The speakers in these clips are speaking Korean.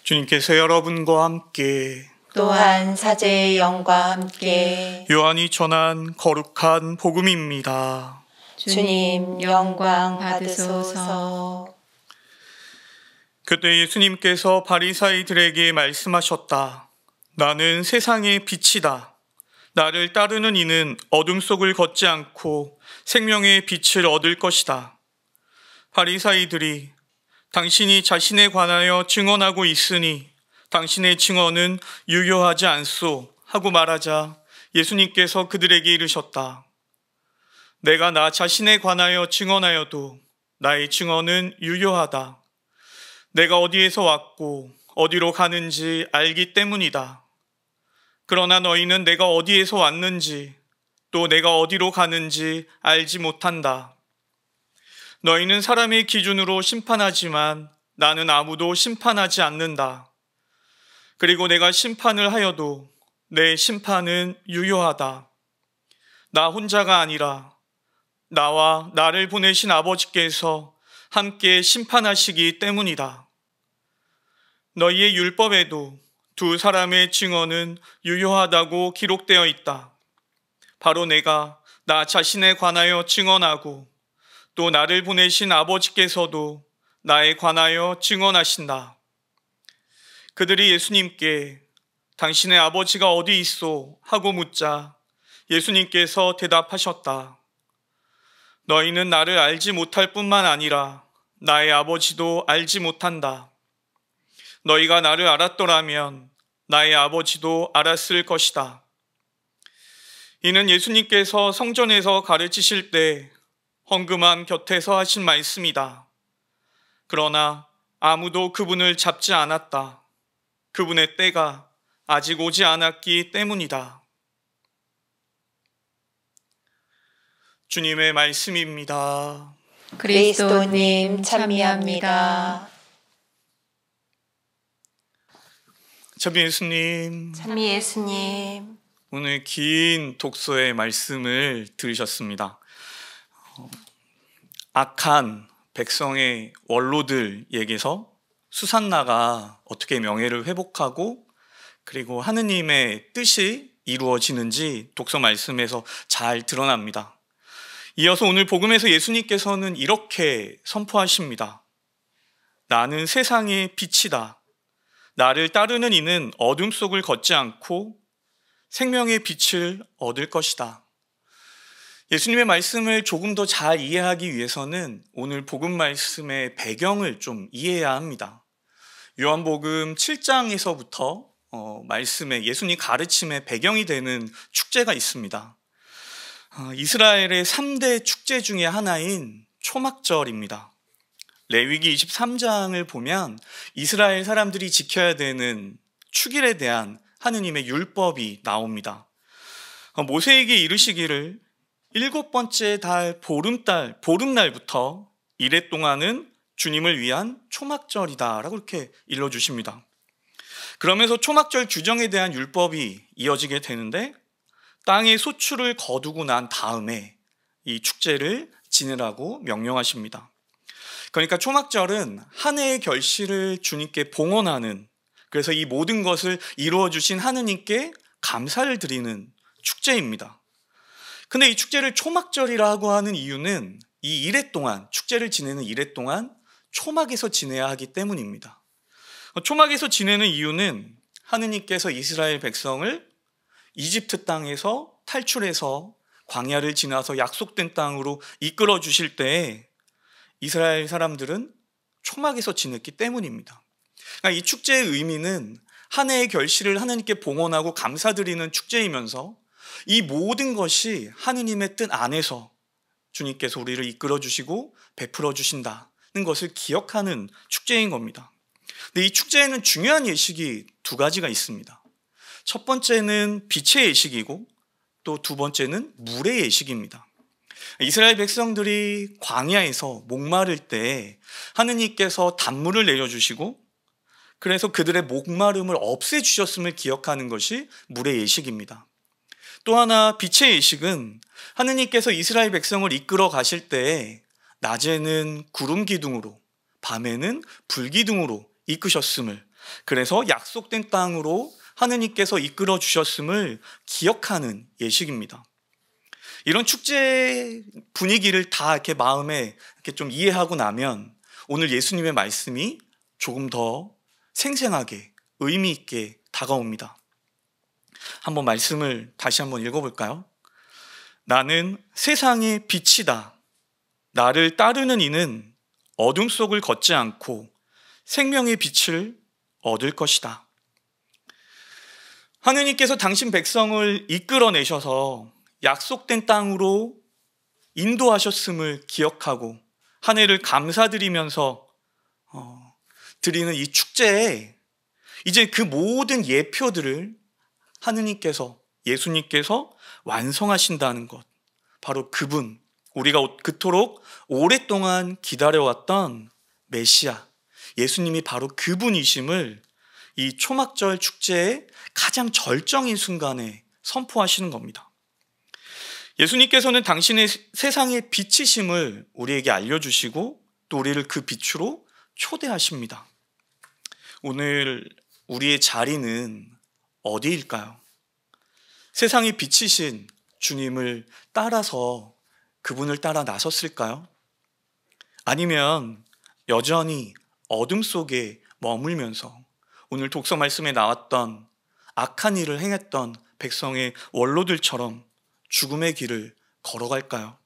주님께서 여러분과 함께 또한 사제의 영과 함께 요한이 전한 거룩한 복음입니다. 주님 영광 받으소서. 그때 예수님께서 바리사이들에게 말씀하셨다. 나는 세상의 빛이다. 나를 따르는 이는 어둠 속을 걷지 않고 생명의 빛을 얻을 것이다. 바리사이들이 당신이 자신에 관하여 증언하고 있으니 당신의 증언은 유효하지 않소 하고 말하자 예수님께서 그들에게 이르셨다. 내가 나 자신에 관하여 증언하여도 나의 증언은 유효하다. 내가 어디에서 왔고 어디로 가는지 알기 때문이다. 그러나 너희는 내가 어디에서 왔는지 또 내가 어디로 가는지 알지 못한다. 너희는 사람의 기준으로 심판하지만 나는 아무도 심판하지 않는다. 그리고 내가 심판을 하여도 내 심판은 유효하다. 나 혼자가 아니라 나와 나를 보내신 아버지께서 함께 심판하시기 때문이다. 너희의 율법에도 두 사람의 증언은 유효하다고 기록되어 있다. 바로 내가 나 자신에 관하여 증언하고 또 나를 보내신 아버지께서도 나에 관하여 증언하신다. 그들이 예수님께 당신의 아버지가 어디 있소? 하고 묻자 예수님께서 대답하셨다. 너희는 나를 알지 못할 뿐만 아니라 나의 아버지도 알지 못한다. 너희가 나를 알았더라면 나의 아버지도 알았을 것이다. 이는 예수님께서 성전에서 가르치실 때 헌금함 곁에서 하신 말씀이다. 그러나 아무도 그분을 잡지 않았다. 그분의 때가 아직 오지 않았기 때문이다. 주님의 말씀입니다. 그리스도님 찬미합니다. 참 예수님, 찬미 예수님. 오늘 긴 독서의 말씀을 들으셨습니다. 악한 백성의 원로들에게서 수산나가 어떻게 명예를 회복하고 그리고 하느님의 뜻이 이루어지는지 독서 말씀에서 잘 드러납니다. 이어서 오늘 복음에서 예수님께서는 이렇게 선포하십니다. 나는 세상의 빛이다. 나를 따르는 이는 어둠 속을 걷지 않고 생명의 빛을 얻을 것이다. 예수님의 말씀을 조금 더 잘 이해하기 위해서는 오늘 복음 말씀의 배경을 좀 이해해야 합니다. 요한복음 7장에서부터 말씀에 예수님 가르침의 배경이 되는 축제가 있습니다. 이스라엘의 3대 축제 중에 하나인 초막절입니다. 레위기 23장을 보면 이스라엘 사람들이 지켜야 되는 축일에 대한 하느님의 율법이 나옵니다. 모세에게 이르시기를 7번째 달 보름날부터 이래 동안은 주님을 위한 초막절이다 라고 이렇게 일러주십니다. 그러면서 초막절 규정에 대한 율법이 이어지게 되는데 땅의 소출을 거두고 난 다음에 이 축제를 지내라고 명령하십니다. 그러니까 초막절은 한 해의 결실을 주님께 봉헌하는, 그래서 이 모든 것을 이루어주신 하느님께 감사를 드리는 축제입니다. 근데 이 축제를 초막절이라고 하는 이유는 이 이래 동안, 축제를 지내는 이래 동안 초막에서 지내야 하기 때문입니다. 초막에서 지내는 이유는 하느님께서 이스라엘 백성을 이집트 땅에서 탈출해서 광야를 지나서 약속된 땅으로 이끌어 주실 때 이스라엘 사람들은 초막에서 지냈기 때문입니다. 그러니까 이 축제의 의미는 한 해의 결실을 하느님께 봉헌하고 감사드리는 축제이면서 이 모든 것이 하느님의 뜻 안에서 주님께서 우리를 이끌어 주시고 베풀어 주신다는 것을 기억하는 축제인 겁니다. 근데 이 축제에는 중요한 예식이 두 가지가 있습니다. 첫 번째는 빛의 예식이고 또 두 번째는 물의 예식입니다. 이스라엘 백성들이 광야에서 목마를 때 하느님께서 단물을 내려주시고 그래서 그들의 목마름을 없애주셨음을 기억하는 것이 물의 예식입니다. 또 하나 빛의 예식은 하느님께서 이스라엘 백성을 이끌어 가실 때 낮에는 구름 기둥으로 밤에는 불 기둥으로 이끄셨음을 그래서 약속된 땅으로 하느님께서 이끌어 주셨음을 기억하는 예식입니다. 이런 축제 분위기를 다 이렇게 마음에 이렇게 좀 이해하고 나면 오늘 예수님의 말씀이 조금 더 생생하게 의미 있게 다가옵니다. 한번 말씀을 다시 한번 읽어볼까요? 나는 세상의 빛이다. 나를 따르는 이는 어둠 속을 걷지 않고 생명의 빛을 얻을 것이다. 하느님께서 당신 백성을 이끌어내셔서 약속된 땅으로 인도하셨음을 기억하고 한 해를 감사드리면서 드리는 이 축제에 이제 그 모든 예표들을 하느님께서, 예수님께서 완성하신다는 것, 바로 그분, 우리가 그토록 오랫동안 기다려왔던 메시아, 예수님이 바로 그분이심을 이 초막절 축제의 가장 절정인 순간에 선포하시는 겁니다. 예수님께서는 당신의 세상의 빛이심을 우리에게 알려주시고 또 우리를 그 빛으로 초대하십니다. 오늘 우리의 자리는 어디일까요? 세상의 빛이신 주님을 따라서 그분을 따라 나섰을까요? 아니면 여전히 어둠 속에 머물면서 오늘 독서 말씀에 나왔던 악한 일을 행했던 백성의 원로들처럼 죽음의 길을 걸어갈까요?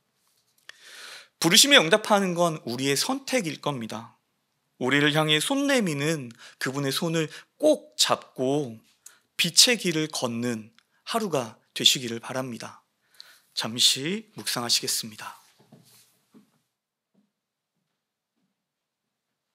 부르심에 응답하는 건 우리의 선택일 겁니다. 우리를 향해 손 내미는 그분의 손을 꼭 잡고 빛의 길을 걷는 하루가 되시기를 바랍니다. 잠시 묵상하시겠습니다.